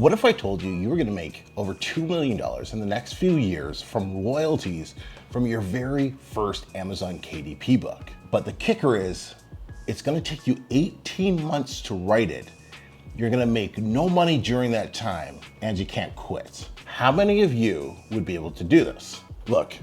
What if I told you you were gonna make over $2 million in the next few years from royalties from your very first Amazon KDP book? But the kicker is, it's gonna take you 18 months to write it. You're gonna make no money during that time, and you can't quit. How many of you would be able to do this? Look,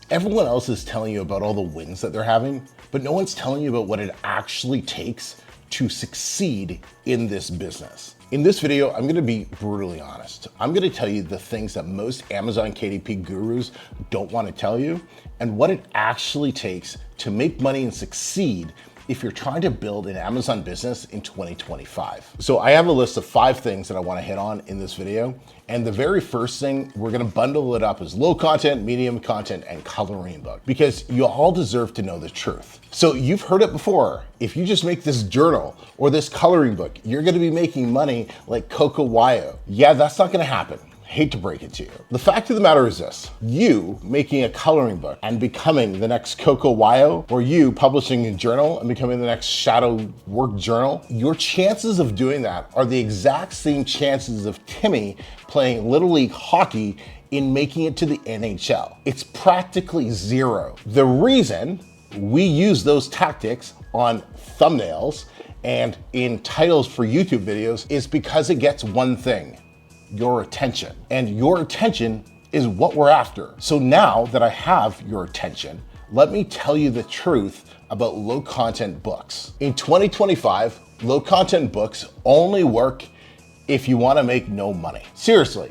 everyone else is telling you about all the wins that they're having, but no one's telling you about what it actually takes to succeed in this business. In this video, I'm gonna be brutally honest. I'm gonna tell you the things that most Amazon KDP gurus don't wanna tell you, and what it actually takes to make money and succeed if you're trying to build an Amazon business in 2025. So I have a list of 5 things that I wanna hit on in this video. And the very first thing, we're gonna bundle it up as low content, medium content, and coloring book, because you all deserve to know the truth. So you've heard it before. If you just make this journal or this coloring book, you're gonna be making money like Coco Wyo. Yeah, that's not gonna happen. Hate to break it to you. The fact of the matter is this: you making a coloring book and becoming the next Coco Wyo, or you publishing a journal and becoming the next shadow work journal, your chances of doing that are the exact same chances of Timmy playing Little League hockey in making it to the NHL. It's practically zero. The reason we use those tactics on thumbnails and in titles for YouTube videos is because it gets one thing: your attention. And your attention is what we're after. So now that I have your attention, let me tell you the truth about low content books. In 2025, low content books only work if you wanna make no money. Seriously,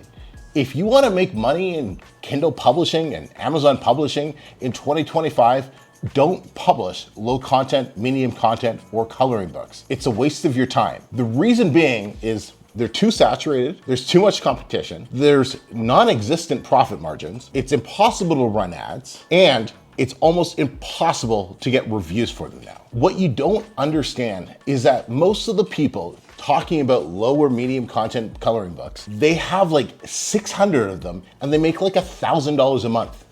if you wanna make money in Kindle publishing and Amazon publishing in 2025, don't publish low content, medium content, or coloring books. It's a waste of your time. The reason being is they're too saturated, there's too much competition, there's non-existent profit margins, it's impossible to run ads, and it's almost impossible to get reviews for them now. What you don't understand is that most of the people talking about low or medium content coloring books, they have like 600 of them and they make like $1,000 a month.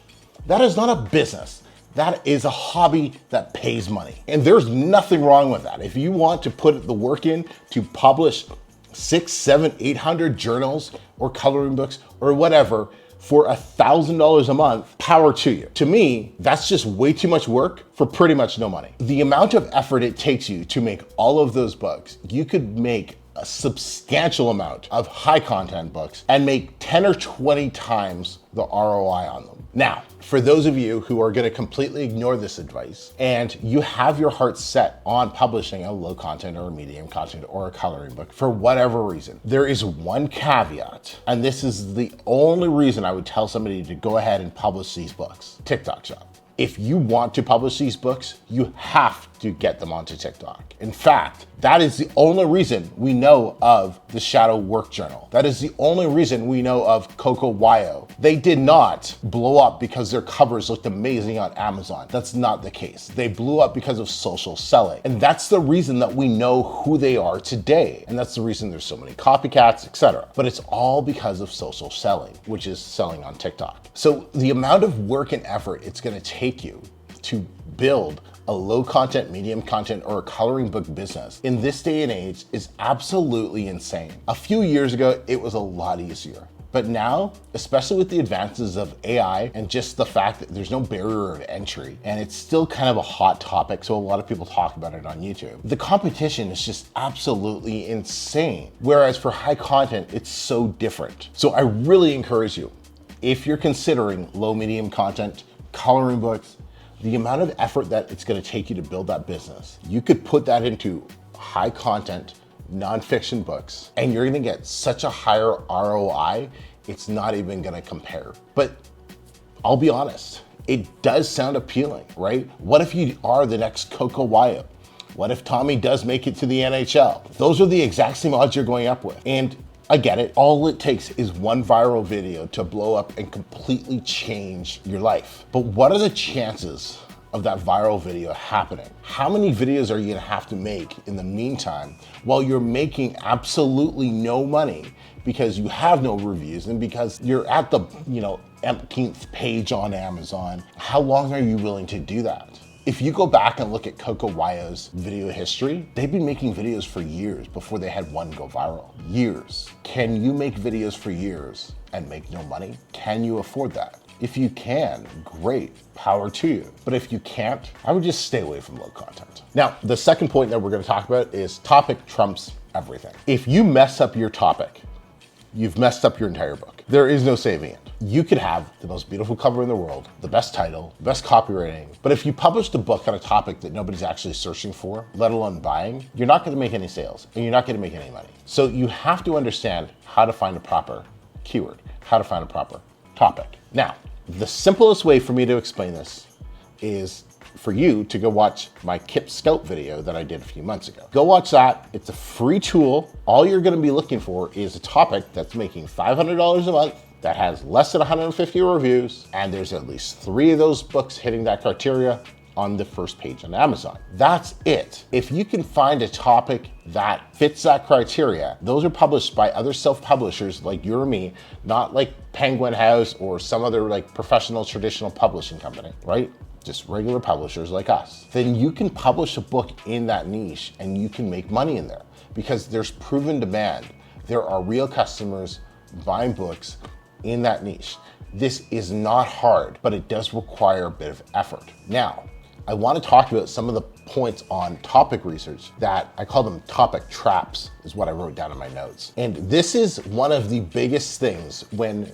That is not a business. That is a hobby that pays money. And there's nothing wrong with that. If you want to put the work in to publish 600, 700, 800 journals or coloring books or whatever for $1,000 a month, power to you. To me, that's just way too much work for pretty much no money. The amount of effort it takes you to make all of those books, you could make a substantial amount of high content books and make 10 or 20 times the ROI on them. Now, for those of you who are gonna completely ignore this advice and you have your heart set on publishing a low content or a medium content or a coloring book for whatever reason, there is one caveat, and this is the only reason I would tell somebody to go ahead and publish these books: TikTok Shop. If you want to publish these books, you have to get them onto TikTok. In fact, that is the only reason we know of the Shadow Work Journal. That is the only reason we know of Coco Wyo. They did not blow up because their covers looked amazing on Amazon. That's not the case. They blew up because of social selling. And that's the reason that we know who they are today. And that's the reason there's so many copycats, etc. But it's all because of social selling, which is selling on TikTok. So the amount of work and effort it's gonna take you to build a low content, medium content, or a coloring book business in this day and age is absolutely insane. A few years ago, it was a lot easier. But now, especially with the advances of AI and just the fact that there's no barrier of entry, and it's still kind of a hot topic, so a lot of people talk about it on YouTube, the competition is just absolutely insane. Whereas for high content, it's so different. So I really encourage you, if you're considering low, medium content, coloring books, the amount of effort that it's gonna take you to build that business, you could put that into high content, nonfiction books, and you're gonna get such a higher ROI, it's not even gonna compare. But I'll be honest, it does sound appealing, right? What if you are the next Coco Wyo? What if Tommy does make it to the NHL? Those are the exact same odds you're going up with. And I get it. All it takes is one viral video to blow up and completely change your life. But what are the chances of that viral video happening? How many videos are you gonna have to make in the meantime while you're making absolutely no money because you have no reviews and because you're at the, 18th page on Amazon? How long are you willing to do that? If you go back and look at Coco Wyo's video history, they've been making videos for years before they had one go viral. Years. Can you make videos for years and make no money? Can you afford that? If you can, great, power to you. But if you can't, I would just stay away from low content. Now, the second point that we're gonna talk about is topic trumps everything. If you mess up your topic, you've messed up your entire book. There is no saving it. You could have the most beautiful cover in the world, the best title, the best copywriting, but if you published a book on a topic that nobody's actually searching for, let alone buying, you're not gonna make any sales and you're not gonna make any money. So you have to understand how to find a proper keyword, how to find a proper topic. Now, the simplest way for me to explain this is for you to go watch my KIP Scout video that I did a few months ago. Go watch that. It's a free tool. All you're gonna be looking for is a topic that's making $500 a month, that has less than 150 reviews, and there's at least 3 of those books hitting that criteria on the first page on Amazon. That's it. If you can find a topic that fits that criteria, those are published by other self-publishers like you or me, not like Penguin House or some other like professional traditional publishing company, right? Just regular publishers like us. Then you can publish a book in that niche and you can make money in there because there's proven demand. There are real customers buying books in that niche. This is not hard, but it does require a bit of effort. Now, I want to talk about some of the points on topic research that I call them topic traps, is what I wrote down in my notes. And this is one of the biggest things when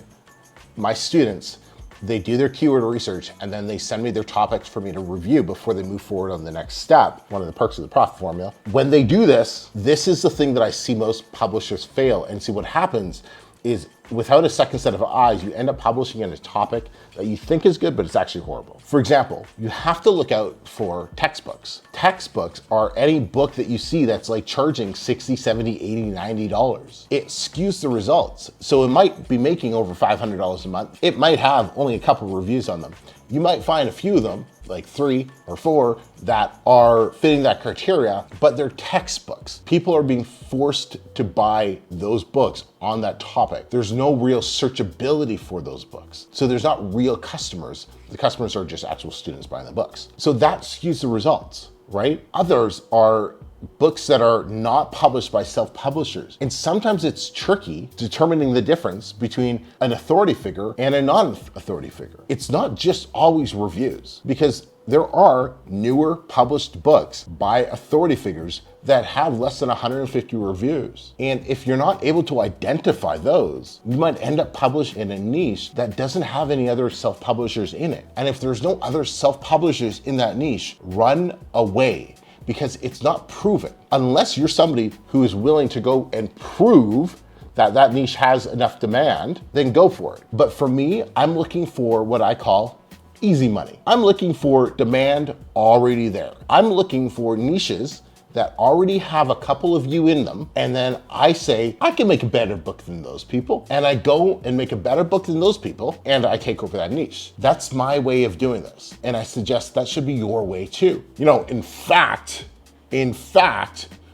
my students, they do their keyword research and then they send me their topics for me to review before they move forward on the next step, one of the perks of the profit formula. When they do this, this is the thing that I see most publishers fail. And see what happens is without a second set of eyes, you end up publishing in a topic that you think is good, but it's actually horrible. For example, you have to look out for textbooks. Textbooks are any book that you see that's like charging $60, $70, $80, $90. It skews the results. So it might be making over $500 a month. It might have only a couple of reviews on them. You might find a few of them, like 3 or 4, that are fitting that criteria, but they're textbooks. People are being forced to buy those books on that topic. There's no real searchability for those books. So there's not real customers. The customers are just actual students buying the books. So that skews the results, right? Others are books that are not published by self-publishers. And sometimes it's tricky determining the difference between an authority figure and a non-authority figure. It's not just always reviews, because there are newer published books by authority figures that have less than 150 reviews. And if you're not able to identify those, you might end up published in a niche that doesn't have any other self-publishers in it. And if there's no other self-publishers in that niche, run away, because it's not proven. Unless you're somebody who is willing to go and prove that that niche has enough demand, then go for it. But for me, I'm looking for what I call easy money. I'm looking for demand already there. I'm looking for niches that already have a couple of you in them, and then I say, I can make a better book than those people, and I go and make a better book than those people, and I take over that niche. That's my way of doing this, and I suggest that should be your way too. You know, in fact,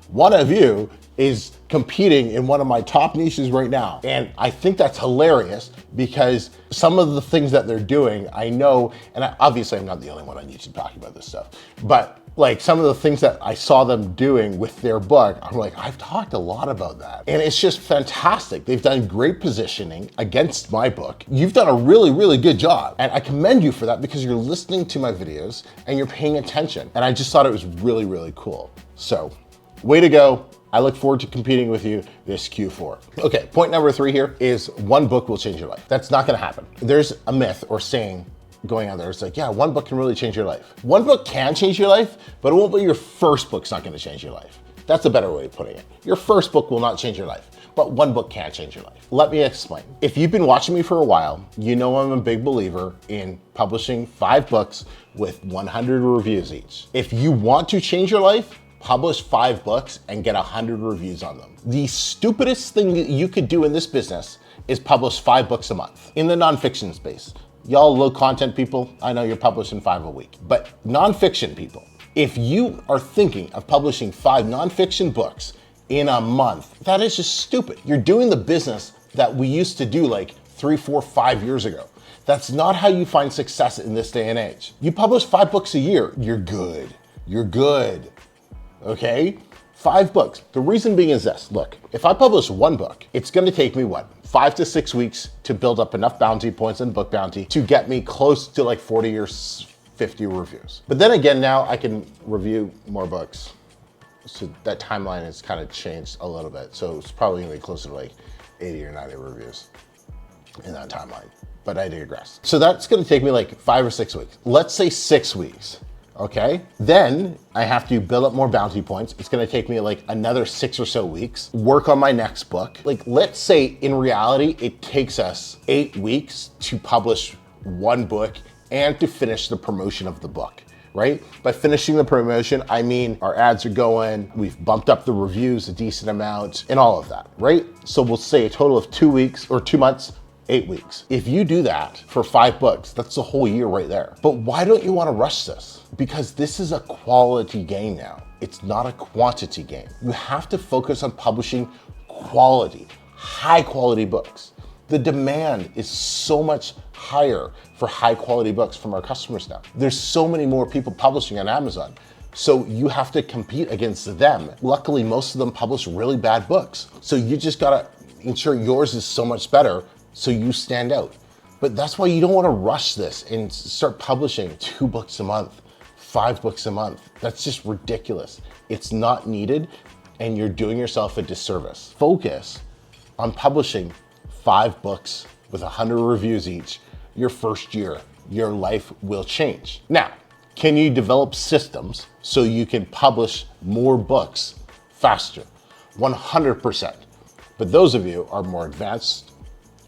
one of you is competing in one of my top niches right now. And I think that's hilarious because some of the things that they're doing, I know, and obviously I'm not the only one on YouTube talking about this stuff, but like some of the things that I saw them doing with their book, I'm like, I've talked a lot about that. And it's just fantastic. They've done great positioning against my book. You've done a really, really good job. And I commend you for that because you're listening to my videos and you're paying attention. And I just thought it was really, really cool. So, way to go. I look forward to competing with you this Q4. Okay, point number 3 here is one book will change your life. That's not gonna happen. There's a myth or saying going on there. It's like, yeah, one book can really change your life. One book can change your life, but it won't be your first book's not gonna change your life. That's a better way of putting it. Your first book will not change your life, but one book can change your life. Let me explain. If you've been watching me for a while, you know I'm a big believer in publishing 5 books with 100 reviews each. If you want to change your life, publish 5 books and get 100 reviews on them. The stupidest thing that you could do in this business is publish 5 books a month in the nonfiction space. Y'all low content people, I know you're publishing 5 a week, but nonfiction people, if you are thinking of publishing 5 nonfiction books in a month, that is just stupid. You're doing the business that we used to do like 3, 4, 5 years ago. That's not how you find success in this day and age. You publish 5 books a year, you're good. You're good, okay? 5 books. The reason being is this. Look, if I publish 1 book, it's gonna take me what? 5 to 6 weeks to build up enough bounty points and book bounty to get me close to like 40 or 50 reviews. But then again, now I can review more books. So that timeline has kind of changed a little bit. So it's probably gonna be closer to like 80 or 90 reviews in that timeline, but I digress. So that's gonna take me like 5 or 6 weeks. Let's say 6 weeks. Okay, then I have to build up more bounty points. It's gonna take me like another 6 or so weeks, work on my next book. Like, let's say in reality, it takes us 8 weeks to publish 1 book and to finish the promotion of the book, right? By finishing the promotion, I mean our ads are going, we've bumped up the reviews a decent amount and all of that, right? So we'll say a total of 2 weeks or 2 months, 8 weeks. If you do that for 5 books, that's the whole year right there. But why don't you wanna rush this? Because this is a quality game now. It's not a quantity game. You have to focus on publishing quality, high quality books. The demand is so much higher for high quality books from our customers now. There's so many more people publishing on Amazon. So you have to compete against them. Luckily, most of them publish really bad books. So you just gotta ensure yours is so much better so you stand out. But that's why you don't wanna rush this and start publishing 2 books a month, 5 books a month. That's just ridiculous. It's not needed and you're doing yourself a disservice. Focus on publishing 5 books with 100 reviews each your first year. Your life will change. Now, can you develop systems so you can publish more books faster? 100%. But those of you are more advanced,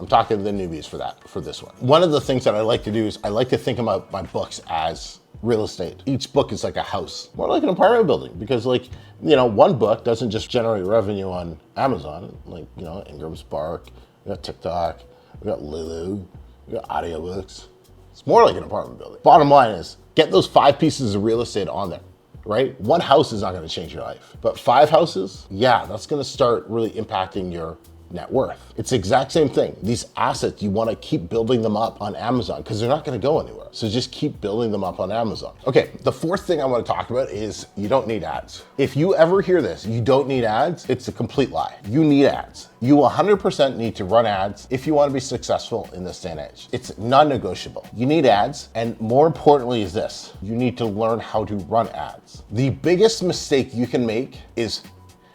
I'm talking to the newbies for this one. One of the things that I like to do is I like to think about my books as real estate. Each book is like a house, more like an apartment building, because like, you know, 1 book doesn't just generate revenue on Amazon, like, you know, Ingram Spark, we got TikTok, we got Lulu, we got audiobooks. It's more like an apartment building. Bottom line is, get those 5 pieces of real estate on there, right? 1 house is not gonna change your life, but 5 houses, yeah, that's gonna start really impacting your net worth. It's the exact same thing. These assets, you wanna keep building them up on Amazon because they're not gonna go anywhere. So just keep building them up on Amazon. Okay, the 4th thing I wanna talk about is you don't need ads. If you ever hear this, you don't need ads, it's a complete lie. You need ads. You 100% need to run ads if you wanna be successful in this day and age. It's non-negotiable. You need ads, and more importantly is this, you need to learn how to run ads. The biggest mistake you can make is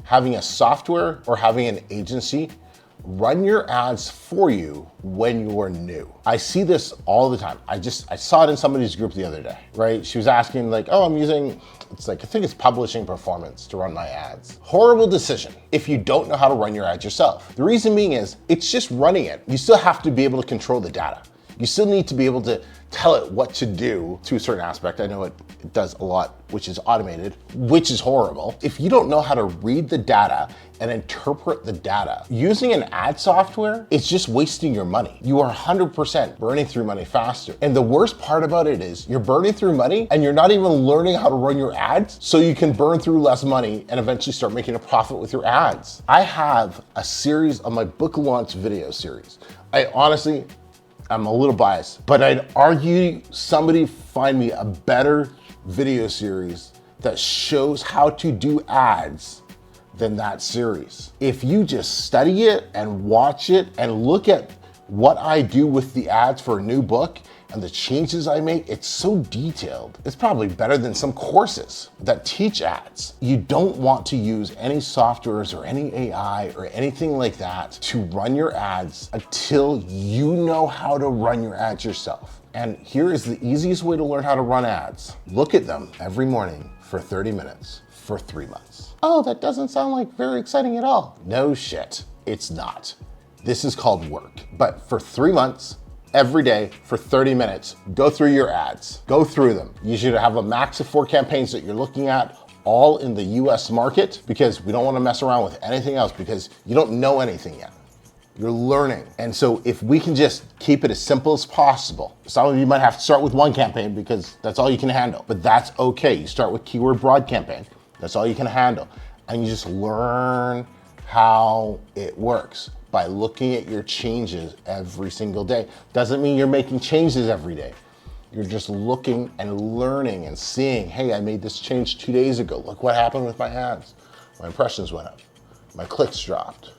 having a software or having an agency run your ads for you when you're new. I see this all the time. I saw it in somebody's group the other day, right? She was asking like, oh, I'm using, it's like, I think it's Publishing Performance to run my ads. Horrible decision if you don't know how to run your ads yourself. The reason being is, it's just running it. You still have to be able to control the data. You still need to be able to tell it what to do to a certain aspect. I know it does a lot, which is automated, which is horrible. If you don't know how to read the data and interpret the data, using an ad software, it's just wasting your money. You are 100% burning through money faster. And the worst part about it is you're burning through money and you're not even learning how to run your ads so you can burn through less money and eventually start making a profit with your ads. I have a series of my book launch video series. I'm a little biased, but I'd argue somebody find me a better video series that shows how to do ads than that series. If you just study it and watch it and look at what I do with the ads for a new book and the changes I make, it's so detailed. It's probably better than some courses that teach ads. You don't want to use any softwares or any AI or anything like that to run your ads until you know how to run your ads yourself. And here is the easiest way to learn how to run ads. Look at them every morning for 30 minutes for 3 months. Oh, that doesn't sound like very exciting at all. No shit, it's not. This is called work. But for 3 months, every day for 30 minutes, go through your ads, go through them. You should have a max of 4 campaigns that you're looking at, all in the US market, because we don't wanna mess around with anything else because you don't know anything yet. You're learning. And so if we can just keep it as simple as possible, some of you might have to start with 1 campaign because that's all you can handle, but that's okay. You start with keyword broad campaign, that's all you can handle. And you just learn how it works. by looking at your changes every single day. Doesn't mean you're making changes every day. You're just looking and learning and seeing, hey, I made this change 2 days ago. Look what happened with my ads. My impressions went up. My clicks dropped.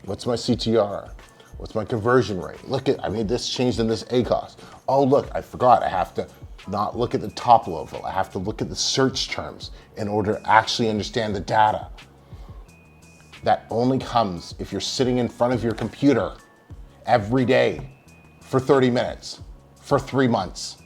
What's my CTR? What's my conversion rate? Look at, I made this change in this ACOS. Oh, look, I forgot. I have to not look at the top level. I have to look at the search terms in order to actually understand the data. That only comes if you're sitting in front of your computer every day for 30 minutes, for 3 months.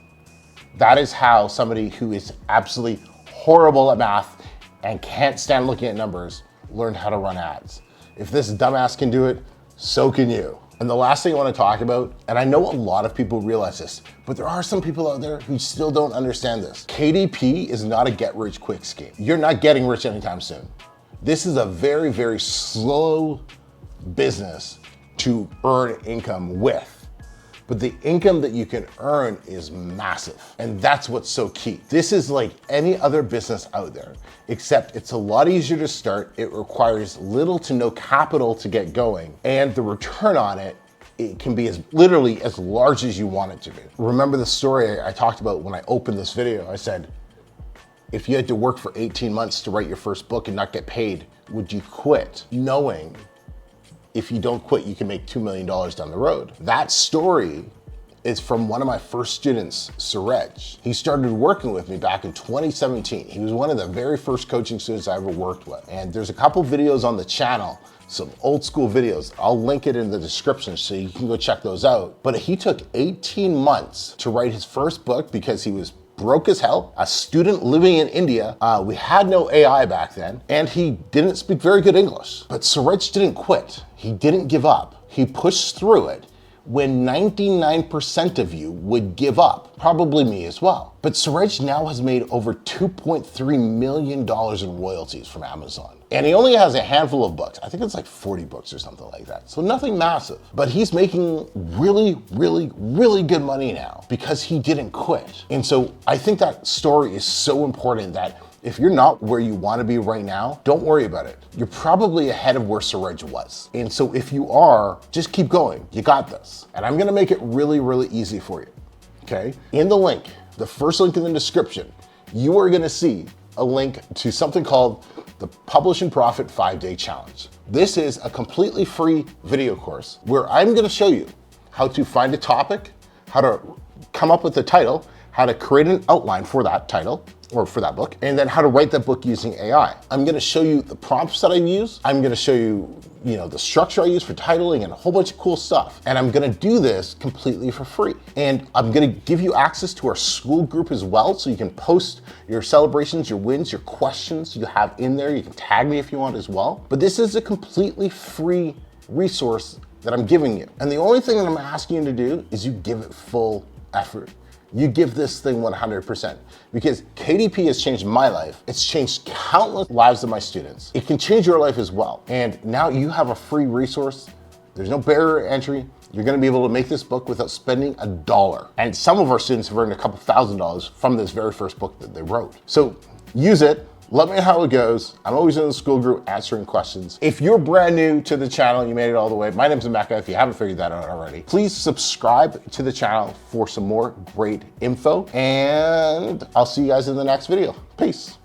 That is how somebody who is absolutely horrible at math and can't stand looking at numbers learned how to run ads. If this dumbass can do it, so can you. And the last thing I want to talk about, and I know a lot of people realize this, but there are some people out there who still don't understand this. KDP is not a get rich quick scheme. You're not getting rich anytime soon. This is a very, very slow business to earn income with. But the income that you can earn is massive. And that's what's so key. This is like any other business out there, except it's a lot easier to start. It requires little to no capital to get going. And the return on it, it can be literally as large as you want it to be. Remember the story I talked about when I opened this video? I said, if you had to work for 18 months to write your first book and not get paid, would you quit? Knowing if you don't quit, you can make $2 million down the road. That story is from one of my first students, Suraj. He started working with me back in 2017. He was one of the very first coaching students I ever worked with. And there's a couple videos on the channel, some old school videos. I'll link it in the description so you can go check those out. But he took 18 months to write his first book because he was broke as hell, a student living in India. We had no AI back then, and he didn't speak very good English. But Suraj didn't quit. He didn't give up. He pushed through it when 99% of you would give up, probably me as well. But Suraj now has made over $2.3 million in royalties from Amazon. And he only has a handful of books. I think it's like 40 books or something like that. So nothing massive, but he's making really, really, really good money now because he didn't quit. And so I think that story is so important that if you're not where you want to be right now, don't worry about it. You're probably ahead of where Suraj was. And so if you are, just keep going. You got this. And I'm going to make it really, really easy for you. Okay? In the link, the first link in the description, you are going to see a link to something called the Publish and Profit 5-Day Challenge. This is a completely free video course where I'm going to show you how to find a topic, how to come up with a title, how to create an outline for that title or for that book, and then how to write that book using AI. I'm gonna show you the prompts that I use. I'm gonna show you, the structure I use for titling and a whole bunch of cool stuff. And I'm gonna do this completely for free. And I'm gonna give you access to our SKOOL group as well, so you can post your celebrations, your wins, your questions you have in there. You can tag me if you want as well. But this is a completely free resource that I'm giving you. And the only thing that I'm asking you to do is you give it full effort. You give this thing 100%, because KDP has changed my life. It's changed countless lives of my students. It can change your life as well. And now you have a free resource. There's no barrier to entry. You're gonna be able to make this book without spending $1. And some of our students have earned a couple $1,000s from this very first book that they wrote. So use it. Let me know how it goes. I'm always in the SKOOL group answering questions. If you're brand new to the channel, you made it all the way, my name's Emeka, if you haven't figured that out already. Please subscribe to the channel for some more great info, and I'll see you guys in the next video. Peace.